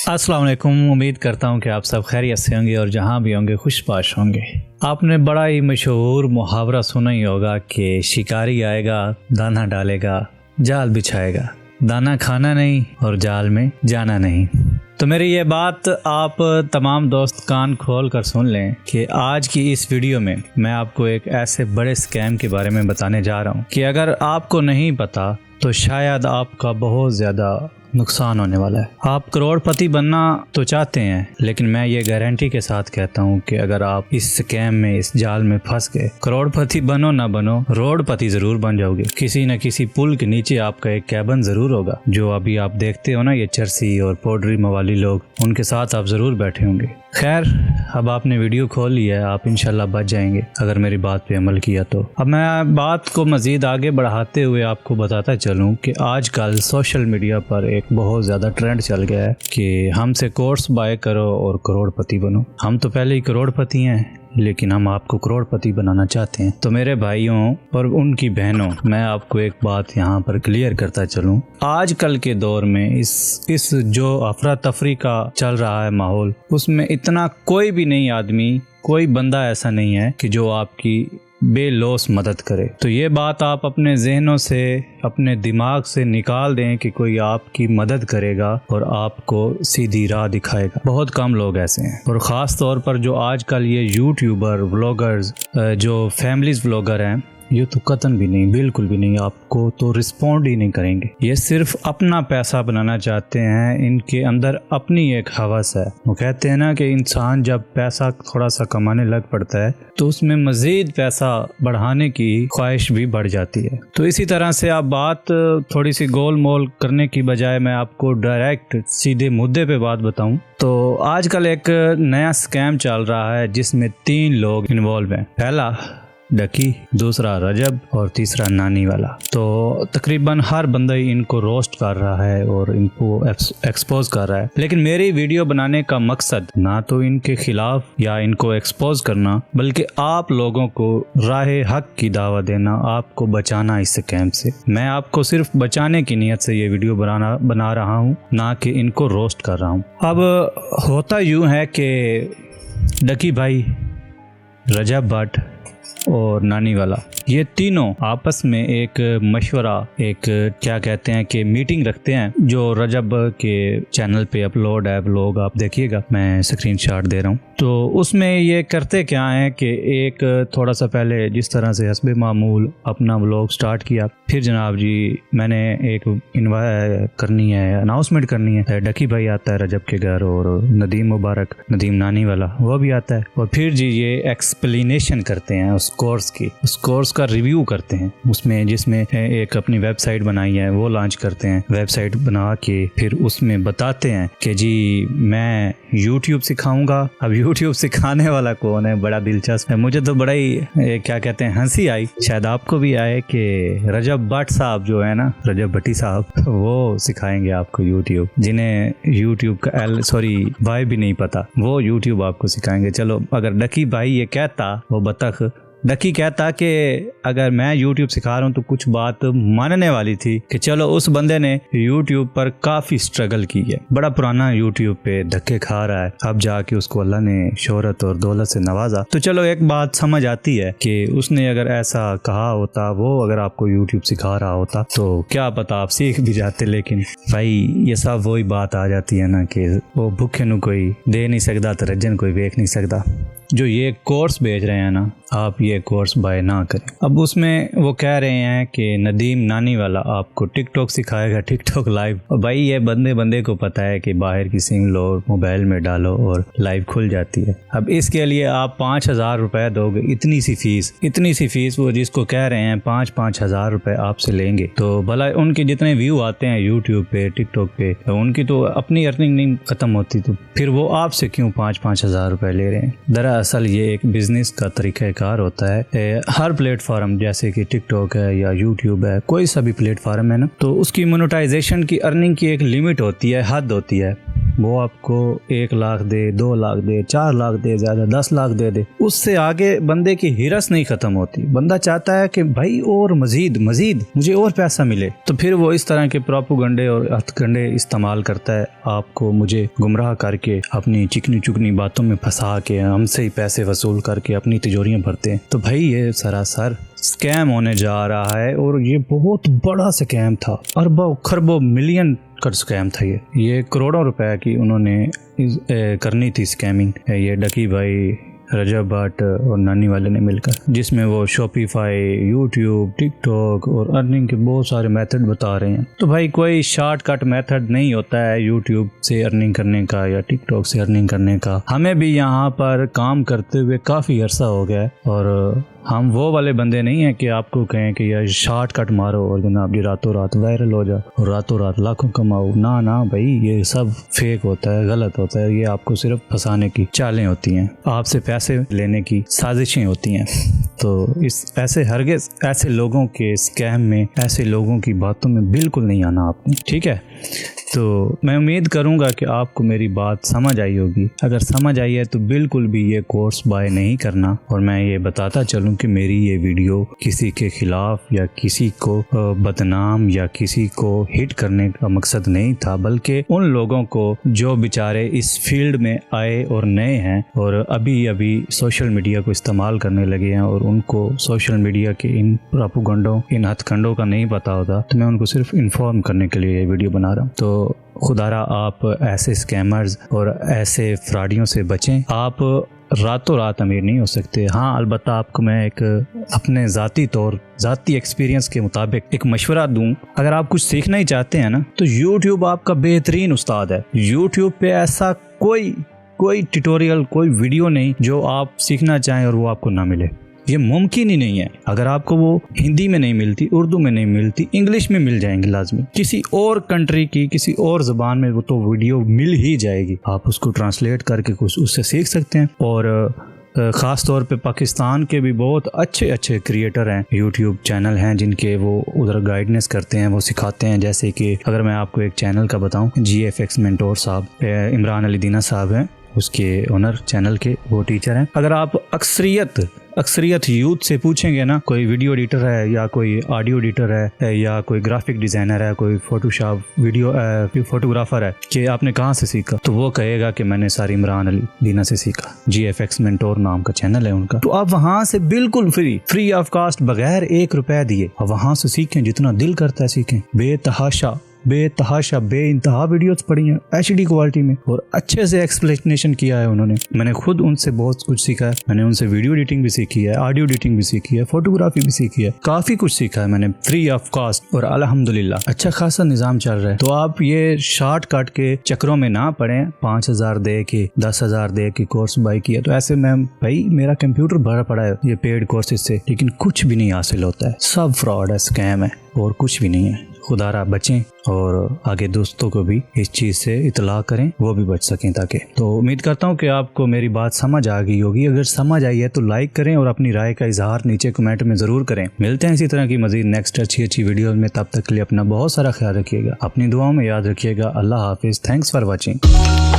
अस्सलाम वालेकुम। उम्मीद करता हूँ कि आप सब खैरियत से होंगे और जहाँ भी होंगे खुशबाश होंगे। आपने बड़ा ही मशहूर मुहावरा सुना ही होगा कि शिकारी आएगा, दाना डालेगा, जाल बिछाएगा, दाना खाना नहीं और जाल में जाना नहीं। तो मेरी ये बात आप तमाम दोस्त कान खोल कर सुन लें कि आज की इस वीडियो में मैं आपको एक ऐसे बड़े स्कैम के बारे में बताने जा रहा हूँ कि अगर आपको नहीं पता तो शायद आपका बहुत ज़्यादा नुकसान होने वाला है। आप करोड़पति बनना तो चाहते हैं, लेकिन मैं ये गारंटी के साथ कहता हूँ कि अगर आप इस स्कैम में, इस जाल में फंस गए, करोड़पति बनो ना बनो, रोडपति जरूर बन जाओगे। किसी न किसी पुल के नीचे आपका एक कैबन जरूर होगा। जो अभी आप देखते हो ना, ये चरसी और पोड्री मवाली लोग, उनके साथ आप जरूर बैठे होंगे। खैर, अब आपने वीडियो खोल लिया है, आप इंशाल्लाह बच जाएंगे अगर मेरी बात पे अमल किया तो। अब मैं बात को मजीद आगे बढ़ाते हुए आपको बताता चलूँ कि आजकल सोशल मीडिया पर एक बहुत ज़्यादा ट्रेंड चल गया है कि हमसे कोर्स बाय करो और करोड़पति बनो। हम तो पहले ही करोड़पति हैं, लेकिन हम आपको करोड़पति बनाना चाहते हैं। तो मेरे भाइयों और उनकी बहनों, मैं आपको एक बात यहाँ पर क्लियर करता चलूँ। आजकल के दौर में इस जो अफरा तफरी का चल रहा है माहौल, उसमें इतना कोई भी नहीं आदमी, कोई बंदा ऐसा नहीं है कि जो आपकी बेलौस मदद करे। तो ये बात आप अपने जहनों से, अपने दिमाग से निकाल दें कि कोई आपकी मदद करेगा और आपको सीधी राह दिखाएगा। बहुत कम लोग ऐसे हैं, और ख़ास तौर पर जो आजकल ये यूट्यूबर, व्लॉगर्स, जो फैमिलीज व्लॉगर हैं, ये तो कतन भी नहीं, बिल्कुल भी नहीं, आपको तो रिस्पॉन्ड ही नहीं करेंगे। ये सिर्फ अपना पैसा बनाना चाहते हैं। इनके अंदर अपनी एक हवस है। वो कहते हैं ना कि इंसान जब पैसा थोड़ा सा कमाने लग पड़ता है तो उसमें मज़ीद पैसा बढ़ाने की ख्वाहिश भी बढ़ जाती है। तो इसी तरह से आप बात थोड़ी सी गोल मोल करने की बजाय मैं आपको डायरेक्ट सीधे मुद्दे पे बात बताऊं तो आजकल एक नया स्कैम चल रहा है जिसमें 3 लोग इन्वॉल्व हैं। पहला डकी, दूसरा रजब और तीसरा नानी वाला। तो तकरीबन हर बंदा ही इनको रोस्ट कर रहा है और इनको एक्सपोज कर रहा है। लेकिन मेरी वीडियो बनाने का मकसद ना तो इनके खिलाफ या इनको एक्सपोज करना, बल्कि आप लोगों को राहे हक की दावत देना, आपको बचाना इस स्कैम से। मैं आपको सिर्फ बचाने की नीयत से ये वीडियो बना रहा हूँ, ना कि इनको रोस्ट कर रहा हूँ। अब होता यूँ है कि डकी भाई, रजब भट्ट और नानी वाला, ये तीनों आपस में एक मशवरा, एक क्या कहते हैं कि मीटिंग रखते हैं, जो रजब के चैनल पे अपलोड है व्लॉग, आप देखिएगा, मैं स्क्रीनशॉट दे रहा हूँ। तो उसमें ये करते क्या है कि एक थोड़ा सा पहले जिस तरह से हस्बे मामूल अपना व्लॉग स्टार्ट किया, फिर जनाब जी मैंने एक करनी है, अनाउंसमेंट करनी है। डकी भाई आता है रजब के घर और नदीम मुबारक, नदीम नानी वाला, वो भी आता है। और फिर जी ये एक्सप्लेनेशन करते हैं उस कोर्स की, उस कोर्स का रिव्यू करते हैं। उसमें जिसमें एक अपनी वेबसाइट बनाई है वो लॉन्च करते हैं। वेबसाइट बना के फिर उसमें बताते हैं कि जी मैं यूट्यूब सिखाऊंगा। अब यूट्यूब सिखाने वाला कौन है, बड़ा दिलचस्प है। मुझे तो बड़ा ही क्या कहते हैं हंसी आई, शायद आपको भी आए, कि रजब भट्ट साहब जो है ना, रजब भट्टी साहब, वो सिखाएंगे आपको यूट्यूब। जिन्हें यूट्यूब का वाई भी नहीं पता, वो यूट्यूब आपको सिखाएंगे। चलो, अगर डकी भाई ये कहता, वो बतख डकी कहता कि अगर मैं YouTube सिखा रहा हूँ तो कुछ बात मानने वाली थी कि चलो उस बंदे ने YouTube पर काफ़ी स्ट्रगल की है, बड़ा पुराना YouTube पे धक्के खा रहा है, अब जाके उसको अल्लाह ने शोहरत और दौलत से नवाजा। तो चलो एक बात समझ आती है कि उसने अगर ऐसा कहा होता, वो अगर आपको YouTube सिखा रहा होता तो क्या पता आप सीख भी जाते। लेकिन भाई ये सब वही बात आ जाती है ना कि वो भूखे नू कोई दे नहीं सकता तो रज्जन कोई देख नहीं सकता। जो ये कोर्स भेज रहे हैं ना, आप ये कोर्स बाय ना करें। अब उसमें वो कह रहे हैं कि नदीम नानी वाला आपको टिकटॉक सिखाएगा, टिकटॉक लाइव। और भाई ये बंदे को पता है कि बाहर की सिम लो, मोबाइल में डालो और लाइव खुल जाती है। अब इसके लिए आप 5,000 रुपए दोगे, इतनी सी फीस वो जिसको कह रहे हैं 5-5 हज़ार रुपए आपसे लेंगे। तो भला उनके जितने व्यू आते हैं यूट्यूब पे, टिकटॉक पे, तो उनकी तो अपनी अर्निंग नहीं खत्म होती, तो फिर वो आपसे क्यों 5-5 हज़ार रुपए ले रहे हैं। दरअसल ये एक बिजनेस का तरीक़ाकार होता है। हर प्लेटफॉर्म जैसे कि टिकटॉक है या यूट्यूब है, कोई सा भी प्लेटफॉर्म है ना, तो उसकी मोनेटाइजेशन की, अर्निंग की एक लिमिट होती है, हद होती है। वो आपको 1 लाख दे, 2 लाख दे, 4 लाख दे, ज़्यादा 10 लाख दे, उससे आगे बंदे की हिरस नहीं ख़त्म होती। बंदा चाहता है कि भाई और मजीद मुझे और पैसा मिले, तो फिर वो इस तरह के प्रोपेगेंडे और हथकंडे इस्तेमाल करता है, आपको मुझे गुमराह करके अपनी चिकनी चुकनी बातों में फंसा के हमसे ही पैसे वसूल करके अपनी तिजोरियां भरते हैं। तो भाई ये सरासर स्कैम होने जा रहा है और ये बहुत बड़ा स्कैम था, अरबों खरबों मिलियन का स्कैम था। ये करोड़ों रुपए की उन्होंने करनी थी स्कैमिंग, ये डकी भाई, रजब भट्ट और नानी वाले ने मिलकर, जिसमें वो शॉपिफाई, यूट्यूब, टिकटॉक और अर्निंग के बहुत सारे मेथड बता रहे हैं। तो भाई कोई शॉर्टकट मेथड नहीं होता है यूट्यूब से अर्निंग करने का या टिकटॉक से अर्निंग करने का। हमें भी यहाँ पर काम करते हुए काफ़ी अरसा हो गया है और हम वो वाले बंदे नहीं हैं कि आपको कहें कि यार शॉर्टकट मारो और जनाब जी रातों रात वायरल हो जाओ और रातों रात लाखों कमाओ। ना भाई, ये सब फेक होता है, गलत होता है। ये आपको सिर्फ फंसाने की चालें होती हैं, आपसे पैसे लेने की साजिशें होती हैं। तो ऐसे लोगों के स्कैम में, ऐसे लोगों की बातों में बिल्कुल नहीं आना आपने, ठीक है। तो मैं उम्मीद करूंगा कि आपको मेरी बात समझ आई होगी। अगर समझ आई है तो बिल्कुल भी ये कोर्स बाय नहीं करना। और मैं ये बताता चलूं कि मेरी ये वीडियो किसी के खिलाफ या किसी को बदनाम या किसी को हिट करने का मकसद नहीं था, बल्कि उन लोगों को जो बेचारे इस फील्ड में आए और नए हैं और अभी सोशल मीडिया को इस्तेमाल करने लगे हैं और उनको सोशल मीडिया के इन प्रोपेगेंडों, इन हथकंडों का नहीं पता होता, तो मैं उनको सिर्फ इन्फॉर्म करने के लिए ये वीडियो बना रहा हूँ। तो खुदारा आप ऐसे स्कैमर्स और ऐसे फ्रॉडियों से बचें। आप रातों रात अमीर नहीं हो सकते। हाँ, अलबत्ता आपको मैं एक अपने ज़ाती एक्सपीरियंस के मुताबिक एक मशवरा दूं। अगर आप कुछ सीखना ही चाहते हैं ना, तो YouTube आपका बेहतरीन उस्ताद है। YouTube पे ऐसा कोई ट्यूटोरियल, कोई वीडियो नहीं जो आप सीखना चाहें और वो आपको ना मिले। ये मुमकिन ही नहीं है। अगर आपको वो हिंदी में नहीं मिलती, उर्दू में नहीं मिलती, इंग्लिश में मिल जाएंगे लाजमी। किसी और कंट्री की, किसी और ज़बान में वो तो वीडियो मिल ही जाएगी। आप उसको ट्रांसलेट करके कुछ उससे सीख सकते हैं। और ख़ास तौर पे पाकिस्तान के भी बहुत अच्छे क्रिएटर हैं, यूट्यूब चैनल हैं जिनके वो उधर गाइडेंस करते हैं, वो सिखाते हैं। जैसे कि अगर मैं आपको एक चैनल का बताऊं, GFX मेंटोर साहब, इमरान अली दीना साहब हैं, उसके ओनर चैनल के, वो टीचर हैं। अगर आप अक्सरियत यूथ से पूछेंगे ना, कोई वीडियो एडिटर है या कोई ऑडियो एडिटर है या कोई ग्राफिक डिज़ाइनर है, कोई फोटोशॉप वीडियो फोटोग्राफर है, कि आपने कहाँ से सीखा, तो वो कहेगा कि मैंने सारी इमरान अली दीना से सीखा। GFX मेंटोर नाम का चैनल है उनका। तो आप वहाँ से बिल्कुल फ्री ऑफ कॉस्ट, बगैर 1 रुपया दिए, और वहाँ से सीखें, जितना दिल करता है सीखें। बेइंतहा वीडियोस पड़ी हैं HD क्वालिटी में और अच्छे से एक्सप्लेनेशन किया है उन्होंने। मैंने खुद उनसे बहुत कुछ सीखा है। मैंने उनसे वीडियो एडिटिंग भी सीखी है, ऑडियो एडिटिंग भी सीखी है, फोटोग्राफी भी सीखी है, काफी कुछ सीखा है मैंने फ्री ऑफ कॉस्ट, और अल्हम्दुलिल्लाह अच्छा खासा निजाम चल रहा है। तो आप ये शॉर्टकट के चक्रों में ना पड़े। 5,000 दे के, 10,000 दे के कोर्स बाई किया, तो ऐसे में भाई मेरा कंप्यूटर भरा पड़ा है ये पेड कोर्सेज से, लेकिन कुछ भी नहीं हासिल होता है। सब फ्रॉड है, स्कैम है और कुछ भी नहीं है। खुदारा बचें और आगे दोस्तों को भी इस चीज़ से इतला करें, वो भी बच सकें ताकि। तो उम्मीद करता हूँ कि आपको मेरी बात समझ आ गई होगी। अगर समझ आई है तो लाइक करें और अपनी राय का इजहार नीचे कमेंट में ज़रूर करें। मिलते हैं इसी तरह की मजीद नेक्स्ट अच्छी वीडियोज़ में। तब तक के लिए अपना बहुत सारा ख्याल रखिएगा, अपनी दुआओं में याद रखिएगा। अल्लाह हाफिज़। Thanks for watching.